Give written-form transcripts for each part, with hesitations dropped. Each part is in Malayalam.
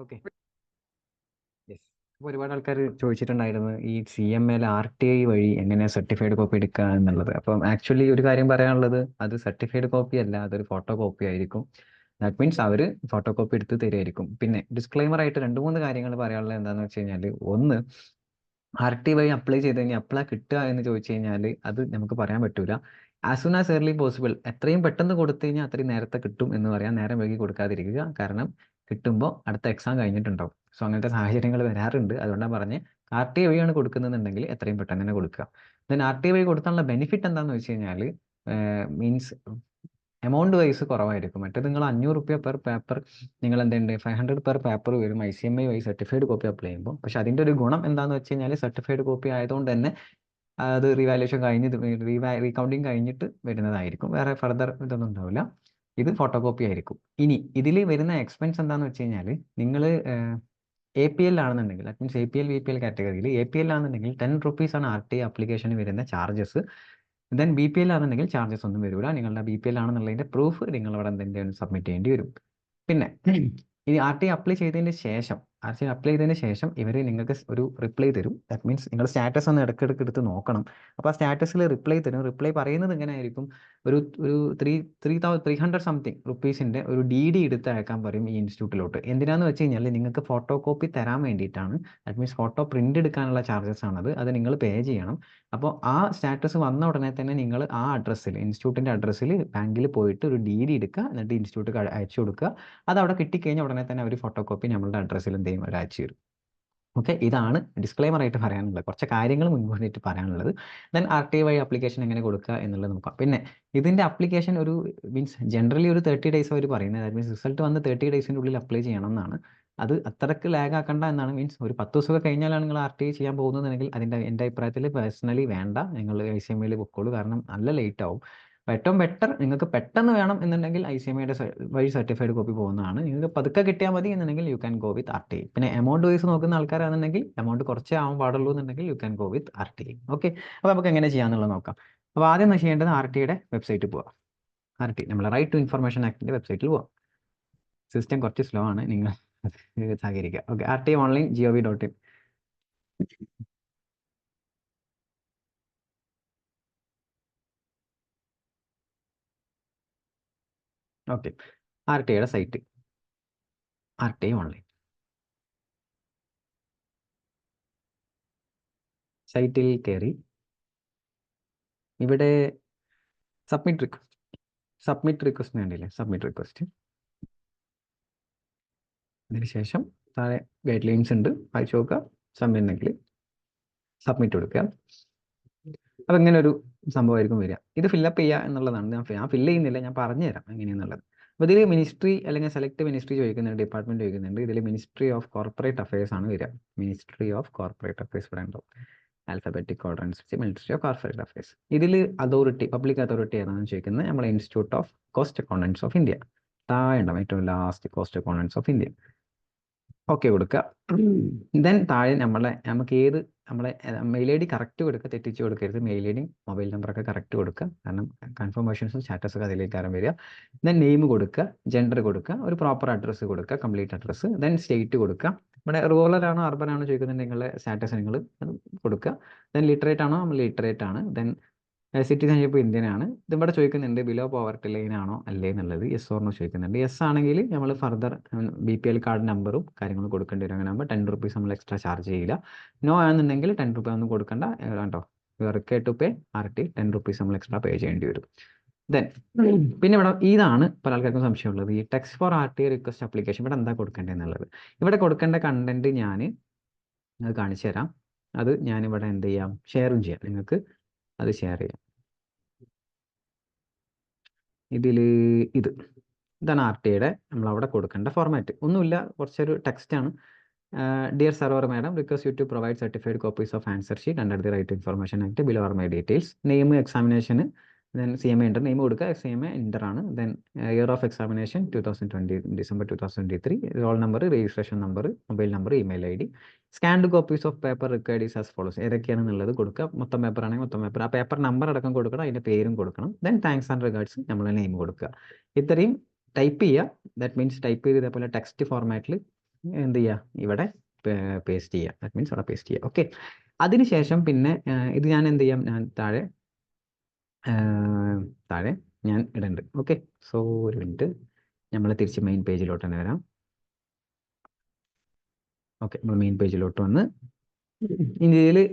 ഓക്കെ. യെസ്. അപ്പോൾ ഒരുപാട് ആൾക്കാർ ചോദിച്ചിട്ടുണ്ടായിരുന്നു ഈ CMA RTI വഴി എങ്ങനെ സർട്ടിഫൈഡ് കോപ്പി എടുക്കുക എന്നുള്ളത്. അപ്പം ആക്ച്വലി ഒരു കാര്യം പറയാനുള്ളത്, അത് സർട്ടിഫൈഡ് കോപ്പി അല്ല, അതൊരു ഫോട്ടോ കോപ്പി ആയിരിക്കും. ദാറ്റ് മീൻസ് അവർ ഫോട്ടോ കോപ്പി എടുത്ത് തരുമായിരിക്കും. പിന്നെ ഡിസ്ക്ലൈമർ ആയിട്ട് 2-3 കാര്യങ്ങൾ പറയാനുള്ളത് എന്താണെന്ന് വെച്ച് കഴിഞ്ഞാൽ, ഒന്ന്, RTI വഴി അപ്ലൈ ചെയ്ത് കഴിഞ്ഞാൽ അപ്ലൈ കിട്ടുക എന്ന് ചോദിച്ചു കഴിഞ്ഞാൽ അത് നമുക്ക് പറയാൻ പറ്റൂല. As soon as early possible, എത്രയും പെട്ടെന്ന് കൊടുത്തു കഴിഞ്ഞാൽ അത്രയും നേരത്തെ കിട്ടും എന്ന് പറയാം. നേരം വൈകി കൊടുക്കാതിരിക്കുക, കാരണം കിട്ടുമ്പോൾ അടുത്ത എക്സാം കഴിഞ്ഞിട്ടുണ്ടാവും. സോ അങ്ങനത്തെ സാഹചര്യങ്ങൾ വരാറുണ്ട്. അതുകൊണ്ടാണ് പറഞ്ഞ് RTI വഴിയാണ് കൊടുക്കുന്നുണ്ടെങ്കിൽ എത്രയും പെട്ടെന്ന് തന്നെ കൊടുക്കുക. ദെൻ RTI വഴി കൊടുത്താലുള്ള ബെനിഫിറ്റ് എന്താണെന്ന് വെച്ച് കഴിഞ്ഞാൽ, മീൻസ് എമൗണ്ട് വൈസ് കുറവായിരിക്കും. മറ്റേത് നിങ്ങൾ 500 രൂപ പെർ പേപ്പർ, നിങ്ങൾ എന്തുണ്ട് 500 പെർ പേപ്പർ വരും ICMA വഴി സർട്ടിഫൈഡ് കോപ്പി അപ്ലൈ ചെയ്യുമ്പോൾ. പക്ഷെ അതിൻ്റെ ഒരു ഗുണം എന്താണെന്ന് വെച്ച് കഴിഞ്ഞാൽ, സർട്ടിഫൈഡ് കോപ്പി ആയതുകൊണ്ട് തന്നെ അത് റീവാലുവേഷൻ കഴിഞ്ഞ് റീകൗണ്ടിങ് കഴിഞ്ഞിട്ട് വരുന്നതായിരിക്കും. വേറെ ഫർദർ ഇതൊന്നും ഉണ്ടാവില്ല. ഇത് ഫോട്ടോ കോപ്പി ആയിരിക്കും. ഇനി ഇതിൽ വരുന്ന എക്സ്പെൻസ് എന്താണെന്ന് വെച്ച് കഴിഞ്ഞാൽ, നിങ്ങൾ APL ആണെന്നുണ്ടെങ്കിൽ, ദാറ്റ് മീൻസ് APL VPL കാറ്റഗറിയിൽ APL ആണെന്നുണ്ടെങ്കിൽ 10 rupees ആണ് RTI ആപ്ലിക്കേഷന് വരുന്ന ചാർജസ്. ദെൻ BPL ആണെന്നുണ്ടെങ്കിൽ ചാർജസ് ഒന്നും വരില്ല. നിങ്ങളുടെ BPL ആണെന്നുള്ളതിൻ്റെ പ്രൂഫ് നിങ്ങൾ അവിടെ എന്തെങ്കിലും സബ്മിറ്റ് ചെയ്യേണ്ടി വരും. പിന്നെ ഈ RTI അപ്ലൈ ചെയ്തതിന് ശേഷം ഇവർ നിങ്ങൾക്ക് ഒരു റിപ്ലൈ തരും. ദാറ്റ് മീൻസ് നിങ്ങൾ സ്റ്റാറ്റസ് ഒന്ന് ഇടയ്ക്കിടയ്ക്ക് എടുത്ത് നോക്കണം. അപ്പോൾ ആ സ്റ്റാറ്റസിൽ റിപ്ലൈ തരും. റിപ്ലൈ പറയുന്നത് ഇങ്ങനെ ആയിരിക്കും, ഒരു 300 സംതിങ് റുപ്പീസിൻ്റെ ഒരു DD എടുത്ത് അയക്കാൻ പറയും ഈ ഇൻസ്റ്റിറ്റ്യൂട്ടിലോട്ട്. എന്തിനാന്ന് വെച്ച് കഴിഞ്ഞാൽ നിങ്ങൾക്ക് ഫോട്ടോ കോപ്പി തരാൻ വേണ്ടിയിട്ടാണ്. ദാറ്റ് മീൻസ് ഫോട്ടോ പ്രിൻ്റ് എടുക്കാനുള്ള ചാർജസ് ആണത്. അത് നിങ്ങൾ പേ ചെയ്യണം. അപ്പോൾ ആ സ്റ്റാറ്റസ് വന്ന ഉടനെ തന്നെ നിങ്ങൾ ആ അഡ്രസ്സിൽ, ഇൻസ്റ്റിറ്റ്യൂട്ടിൻ്റെ അഡ്രസ്സിൽ ബാങ്കിൽ പോയിട്ട് ഒരു DD എടുക്കുക, എന്നിട്ട് ഇൻസ്റ്റിറ്റ്യൂട്ട് അയച്ചു കൊടുക്കുക. അത് അവിടെ കിട്ടിക്കഴിഞ്ഞാൽ ഉടനെ തന്നെ അവർ ഫോട്ടോ കോപ്പി നമ്മളുടെ അഡ്രസ്സിൽ എന്ത് ചെയ്യും, അവർ അയച്ചു തരും. ഓക്കെ, ഇതാണ് ഡിസ്ക്ലൈമർ ആയിട്ട് പറയാനുള്ളത്. കുറച്ച് കാര്യങ്ങൾ മുൻകൂട്ടിയിട്ട് പറയാനുള്ളത്. ദെൻ RTI വഴി ആപ്ലിക്കേഷൻ എങ്ങനെ കൊടുക്കുക എന്നുള്ളത് നോക്കാം. പിന്നെ ഇതിൻ്റെ ആപ്ലിക്കേഷൻ ഒരു മീൻസ് ജനറലി ഒരു 30 days അവർ പറയുന്നത്. ദാറ്റ് മീൻസ് റിസൾട്ട് വന്ന് 30 days ഉള്ളിൽ അപ്ലൈ ചെയ്യണം എന്നാണ്. അത് അത്രയ്ക്ക് ലാഗ് ആക്കണ്ട എന്നാണ്. മീൻസ് ഒരു 10 ദിവസമൊക്കെ കഴിഞ്ഞാലാണ് നിങ്ങൾ RTI ചെയ്യാൻ പോകുന്നതെങ്കിൽ എൻ്റെ അഭിപ്രായത്തിൽ പേഴ്സണലി വേണ്ട, നിങ്ങൾ ICMA പൊക്കോളൂ, കാരണം നല്ല ലേറ്റ് ആവും. ഏറ്റവും ബെറ്റർ, നിങ്ങൾക്ക് പെട്ടെന്ന് വേണം എന്നുണ്ടെങ്കിൽ ICMA വഴി സർട്ടിഫൈഡ് കോപ്പി പോകുന്നതാണ്. നിങ്ങൾക്ക് പതുക്കെ കിട്ടിയാൽ മതി എന്നുണ്ടെങ്കിൽ you can go with RTI. പിന്നെ എമൗണ്ട് വൈസ് നോക്കുന്ന ആൾക്കാരാണെന്നുണ്ടെങ്കിൽ എമൗണ്ട് കുറച്ചേ ആവാൻ പാടുള്ളൂ എന്നുണ്ടെങ്കിൽ you can go with RTI. Okay, അപ്പോൾ നമുക്ക് എങ്ങനെ ചെയ്യാമെന്നുള്ളത് നോക്കാം. അപ്പോൾ ആദ്യം ചെയ്യേണ്ടത് RTIയുടെ വെബ്സൈറ്റിൽ പോവാം. RTI നമ്മൾ റൈറ്റ് ടു ഇൻഫർമേഷൻ ആക്ടിൻ്റെ വെബ്സൈറ്റിൽ പോവാം. സിസ്റ്റം കുറച്ച് സ്ലോ ആണ്, നിങ്ങൾ സഹകരിക്കുക. Okay, RTI online gov.in. Okay, RTIയുടെ സൈറ്റ് RTI ഓൺലൈൻ. സൈറ്റിൽ കയറി ഇവിടെ സബ്മിറ്റ് റിക്വസ്റ്റ് വേണ്ടിയില്ലേ, സബ്മിറ്റ് റിക്വസ്റ്റ്. അതിനുശേഷം താഴെ ഗൈഡ് ലൈൻസ് ഉണ്ട്, വായിച്ചു നോക്കുക. സബ്മിറ്റ് സബ്മിറ്റ് കൊടുക്കുക. അപ്പം ഇങ്ങനെ ഒരു സംഭവമായിരിക്കും വരിക. ഇത് ഫില്ലപ്പ് ചെയ്യുക എന്നുള്ളതാണ്. ഞാൻ ഫില്ല് ചെയ്യുന്നില്ല, ഞാൻ പറഞ്ഞുതരാം എങ്ങനെയാണെന്നുള്ളത്. അപ്പോൾ ഇതിൽ മിനിസ്ട്രി അല്ലെങ്കിൽ സെലക്ട് മിനിസ്ട്രി ചോദിക്കുന്നുണ്ട്, ഡിപ്പാർട്ട്മെന്റ് ചോദിക്കുന്നുണ്ട്. ഇതിൽ മിനിസ്ട്രി ഓഫ് കോർപ്പറേറ്റ് അഫയേഴ്സ് ആണ് വരിക. മിനിസ്ട്രി ഓഫ് കോർപ്പറേറ്റ് അഫയേഴ്സ് ഇവിടെ ഉണ്ടോ, ആൽഫബറ്റിക് ഓർഡർ അനുസരിച്ച് മിനിസ്ട്രി ഓഫ് കോർപ്പറേറ്റ് അഫയേഴ്സ്. ഇതിൽ അതോറിറ്റി, പബ്ലിക് അതോറിറ്റി ഏതാണെന്ന് ചോദിക്കുന്നത് നമ്മളെ institute of cost accountants of India. താഴെ ഉണ്ടാവും ഏറ്റവും last, cost accountants of India. Okay കൊടുക്കുക. ദെൻ താഴെ നമുക്ക് നമ്മളെ മെയിൽ ID കറക്റ്റ് കൊടുക്കുക, തെറ്റിച്ച് കൊടുക്കരുത്. മെയിൽ ID മൊബൈൽ നമ്പറൊക്കെ കറക്റ്റ് കൊടുക്കുക, കാരണം കൺഫർമേഷൻസും സ്റ്റാറ്റസൊക്കെ അതിലേക്കാരം വരിക. ദെൻ നെയിം കൊടുക്കുക, ജെൻഡർ കൊടുക്കുക, ഒരു പ്രോപ്പർ അഡ്രസ്സ് കൊടുക്കുക, കംപ്ലീറ്റ് അഡ്രസ്സ്. ദെൻ സ്റ്റേറ്റ് കൊടുക്കുക. ഇവിടെ റൂറൽ ആണോ അർബൻ ആണോ ചോദിക്കുന്നുണ്ടെങ്കിൽ നിങ്ങളുടെ സ്റ്റാറ്റസ് നിങ്ങൾ കൊടുക്കുക. ദെൻ ലിറ്ററേറ്റ് ആണോ, നമ്മൾ ലിറ്ററേറ്റ് ആണ്. ദെൻ സിറ്റിസൺഷിപ്പ് ഇന്ത്യൻ ആണ്. ഇതിവിടെ ചോദിക്കുന്നുണ്ട് ബിലോ പോവർട്ടി ലൈൻ ആണോ അല്ലേ എന്നുള്ളത്, യെസ് ഓർണോ ചോദിക്കുന്നുണ്ട്. യെസ് ആണെങ്കിൽ നമ്മൾ ഫർദർ BPL കാർഡ് നമ്പറും കാര്യങ്ങളും കൊടുക്കേണ്ടി വരും. അങ്ങനെ ആകുമ്പോൾ 10 rupees നമ്മൾ എക്സ്ട്രാ ചാർജ് ചെയ്യില്ല. നോ ആണെന്നുണ്ടെങ്കിൽ 10 രൂപ ഒന്നും കൊടുക്കണ്ട കേട്ടോ. Required to pay RTI 10 rupees നമ്മൾ എക്സ്ട്രാ പേ ചെയ്യേണ്ടി വരും. ദെൻ പിന്നെ ഇവിടെ ഇതാണ് പല ആൾക്കാർക്കും സംശയമുള്ളത്, ഈ text for RTI request application ഇവിടെ എന്താ കൊടുക്കേണ്ടത് എന്നുള്ളത്. ഇവിടെ കൊടുക്കേണ്ട കണ്ടന്റ് ഞാൻ അത് കാണിച്ചു തരാം. അത് ഞാനിവിടെ എന്ത് ചെയ്യാം, ഷെയറും ചെയ്യാം. നിങ്ങൾക്ക് അത് ഷെയർ ചെയ്യാം. ഇതാണ് RTIയുടെ നമ്മളവിടെ കൊടുക്കേണ്ട ഫോർമാറ്റ്. ഒന്നുമില്ല, കുറച്ചൊരു ടെക്സ്റ്റാണ്. Dear sir or madam, request you to provide certified copies of answer sheet under the right information act below are my details. Name എക്സാമിനേഷന്, ദെൻ CMA ഉണ്ട്, നെയിം കൊടുക്കുക, CMA എൻ്റർ ആണ്. Then year of examination 2020 December 2023, roll number, registration number, mobile number, email ID. Scanned copies of paper required is as follows. ഏതൊക്കെയാണെന്നുള്ളത് കൊടുക്കുക. മൊത്തം പേപ്പർ ആണെങ്കിൽ മൊത്തം പേപ്പർ, ആ പേപ്പർ നമ്പർ അടക്കം കൊടുക്കണം, അതിൻ്റെ പേരും കൊടുക്കണം. ദെൻ താങ്ക്സ് ആൻഡ് റിഗാർഡ്സ് നമ്മൾ നെയിം കൊടുക്കുക. ഇത്രയും ടൈപ്പ് ചെയ്യുക. ദാറ്റ് മീൻസ് ടൈപ്പ് ചെയ്ത് ഇതേപോലെ ടെക്സ്റ്റ് ഫോർമാറ്റിൽ എന്ത് ചെയ്യുക, ഇവിടെ പേസ്റ്റ് ചെയ്യുക. ദാറ്റ് മീൻസ് അവിടെ പേസ്റ്റ് ചെയ്യുക. ഓക്കെ, അതിനുശേഷം പിന്നെ ഇത് ഞാൻ എന്ത് ചെയ്യാം, ഞാൻ താഴെ താഴെ ഞാൻ ഇടുന്നുണ്ട്. ഓക്കെ, സോ ഒരു മിനിറ്റ്, നമ്മൾ തിരിച്ച് മെയിൻ പേജിലോട്ട് തന്നെ വരാം. ഓക്കെ, നമ്മൾ മെയിൻ പേജിലോട്ട് വന്ന്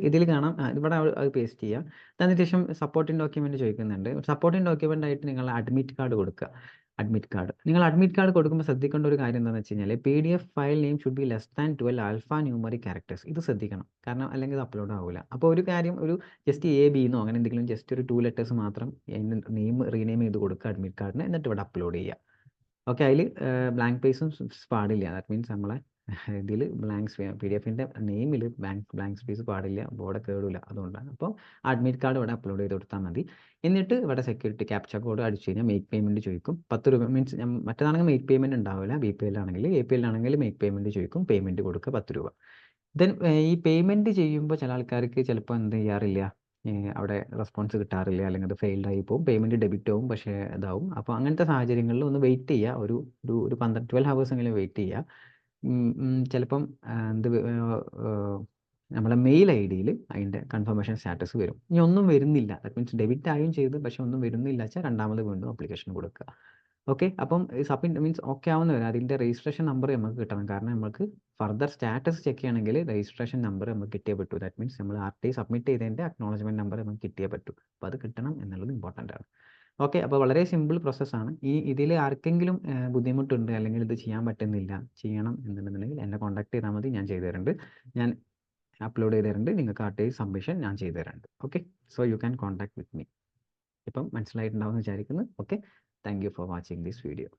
ഇതിൽ കാണാം, ഇവിടെ അത് പേസ്റ്റ് ചെയ്യാം. അതിനുശേഷം സപ്പോർട്ടിംഗ് ഡോക്യുമെന്റ് ചോദിക്കുന്നുണ്ട്. സപ്പോർട്ടിംഗ് ഡോക്യുമെന്റ് ആയിട്ട് നിങ്ങൾ അഡ്മിറ്റ് കാർഡ് കൊടുക്കുക. അഡ്മിറ്റ് കാർഡ് നിങ്ങൾ അഡ്മിറ്റ് കാർഡ് കൊടുക്കുമ്പോൾ ശ്രദ്ധിക്കേണ്ട ഒരു കാര്യം എന്താണെന്ന് വെച്ച് കഴിഞ്ഞാൽ, PDF file name should be less than 12 alpha numeric characters. ഇത് ശ്രദ്ധിക്കണം, കാരണം അല്ലെങ്കിൽ ഇത് അപ്ലോഡ് ആവില്ല. അപ്പോൾ ഒരു കാര്യം, ഒരു ജസ്റ്റ് AB എന്നോ അങ്ങനെ എന്തെങ്കിലും ജസ്റ്റ് ഒരു 2 ലെറ്റേഴ്സ് മാത്രം നെയിം റീനെയിം ചെയ്ത് കൊടുക്കുക അഡ്മിറ്റ് കാർഡിന്, എന്നിട്ട് ഇവിടെ അപ്ലോഡ് ചെയ്യുക. ഓക്കെ, അതിൽ ബ്ലാങ്ക് സ്പേസും പാടില്ല. ദാറ്റ് മീൻസ് നമ്മളെ ഇതിൽ PDF-ൻ്റെ നെയിമിൽ ബ്ലാങ്ക് സ്പേസ് പാടില്ല, ബോർഡ് കേടില്ല. അതുകൊണ്ടാണ്. അപ്പോൾ അഡ്മിറ്റ് കാർഡ് ഇവിടെ അപ്ലോഡ് ചെയ്ത് കൊടുത്താൽ മതി. എന്നിട്ട് ഇവിടെ സെക്യൂരിറ്റി ക്യാപ്ച കോഡ് അടിച്ചു കഴിഞ്ഞാൽ മേക്ക് പേയ്മെൻറ്റ് ചോദിക്കും. 10 രൂപ മീൻസ് മറ്റേതാണെങ്കിൽ മേക്ക് പേയ്മെൻറ്റ് ഉണ്ടാവില്ല. BPL ആണെങ്കിൽ, APL ആണെങ്കിൽ മേക്ക് പേയ്മെൻറ്റ് ചോദിക്കും. പേയ്മെൻറ്റ് കൊടുക്കുക 10 രൂപ. ദെൻ ഈ പേയ്മെൻറ്റ് ചെയ്യുമ്പോൾ ചില ആൾക്കാർക്ക് ചിലപ്പോൾ എന്ത് ചെയ്യാറില്ല, അവിടെ റെസ്പോൺസ് കിട്ടാറില്ല, അല്ലെങ്കിൽ അത് ഫെയിൽഡ് ആയി പോകും, പേയ്മെൻറ്റ് ഡെബിറ്റ് ആവും, പക്ഷേ ഇതാവും. അപ്പോൾ അങ്ങനത്തെ സാഹചര്യങ്ങളിൽ ഒന്ന് വെയിറ്റ് ചെയ്യുക, ഒരു 12 ഹവേഴ്സ് എങ്കിലും വെയിറ്റ് ചെയ്യുക. ചിലപ്പം എന്ത് നമ്മളെ മെയിൽ ID-യിൽ അതിൻ്റെ കൺഫർമേഷൻ സ്റ്റാറ്റസ് വരും. ഇനി ഒന്നും വരുന്നില്ല, ദാറ്റ് മീൻസ് ഡെബിറ്റ് ആയും ചെയ്ത് പക്ഷേ ഒന്നും വരുന്നില്ല വെച്ചാൽ രണ്ടാമത് വീണ്ടും അപ്ലിക്കേഷൻ കൊടുക്കുക. ഓക്കെ, അപ്പം സബ്മിറ്റ് മീൻസ് ഓക്കെ ആവുന്ന വരെ അതിൻ്റെ രജിസ്ട്രേഷൻ നമ്പർ നമുക്ക് കിട്ടണം. കാരണം നമുക്ക് ഫർദർ സ്റ്റാറ്റസ് ചെക്ക് ചെയ്യണമെങ്കിൽ രജിസ്ട്രേഷൻ നമ്പർ നമുക്ക് കിട്ടിയേ പറ്റൂ. ദാറ്റ് മീൻസ് നമ്മൾ RT സബ്മിറ്റ് ചെയ്തതിൻ്റെ അക്നോളജ്മെൻറ്റ് നമ്പർ നമുക്ക് കിട്ടിയേ പറ്റൂ. അപ്പോൾ അത് കിട്ടണം എന്നുള്ളത് ഇമ്പോർട്ടൻ്റ് ആണ്. ഓക്കെ, അപ്പോൾ വളരെ സിമ്പിൾ പ്രോസസ്സാണ്. ഇതിൽ ആർക്കെങ്കിലും ബുദ്ധിമുട്ടുണ്ട്, അല്ലെങ്കിൽ ഇത് ചെയ്യാൻ പറ്റുന്നില്ല, ചെയ്യണം എന്നുണ്ടെന്നുണ്ടെങ്കിൽ എന്നെ കോൺടാക്ട് ചെയ്താൽ മതി, ഞാൻ ചെയ്തു തരുന്നുണ്ട്. ഞാൻ അപ്ലോഡ് ചെയ്ത് തരുന്നുണ്ട്, നിങ്ങൾക്ക് RT സബ്മിഷൻ ഞാൻ ചെയ്തു തരുന്നുണ്ട്. Okay, so you can contact with me. ഇപ്പം മനസ്സിലായിട്ടുണ്ടാവും എന്ന് വിചാരിക്കുന്നു. Okay, thank you for watching this video.